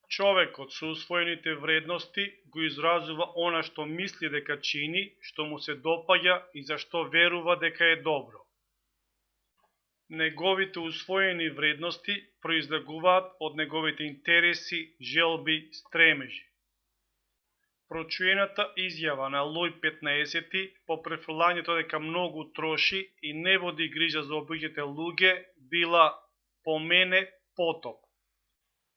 Човекот со усвоените вредности го изразува она што мисли дека чини, што му се допаѓа и за што верува дека е добро. Неговите усвоени вредности произлегуваат од неговите интереси, желби, стремежи. Прочуената изјава на Луј 15 по префрлањето дека многу троши и не води грижа за обичните луѓе била по мене потоп.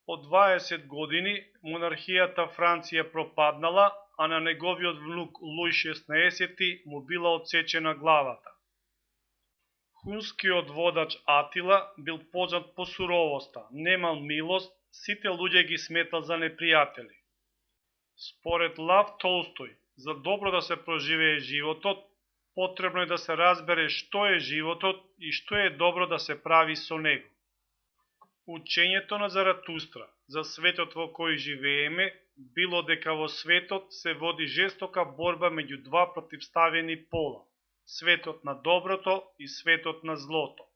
По 20 години монархијата Франција пропаднала, а на неговиот внук Луј 16 му била отсечена главата. Хунскиот водач Атила бил познат по суровоста, немал милост, сите луѓе ги сметал за непријатели. Според Лав Толстој, за добро да се проживее животот, потребно е да се разбере што е животот и што е добро да се прави со него. Учењето на Заратустра за светот во кој живееме било дека во светот се води жестока борба меѓу два противставени пола, светот на доброто и светот на злото.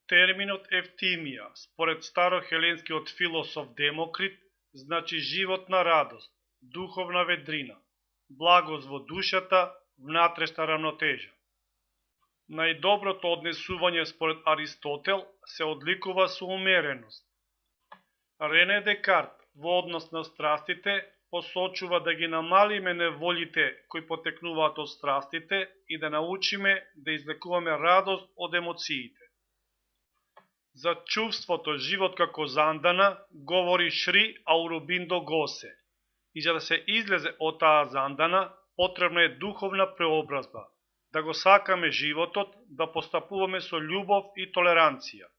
Терминот ефтимија, според старохеленскиот философ Демокрит, значи животна радост, духовна ведрина, благост во душата, внатрешна рамнотежа. Најдоброто однесување според Аристотел се одликува со умереност. Рене Декарт во однос на страстите посочува да ги намалиме неволите кои потекнуваат од страстите и да научиме да излекуваме радост од емоциите. За чувството живот како зандана говори Шри Аурубиндо Госе. И за да се излезе од таа зандана, потребна е духовна преобразба, да го сакаме животот, да постапуваме со љубов и толеранција.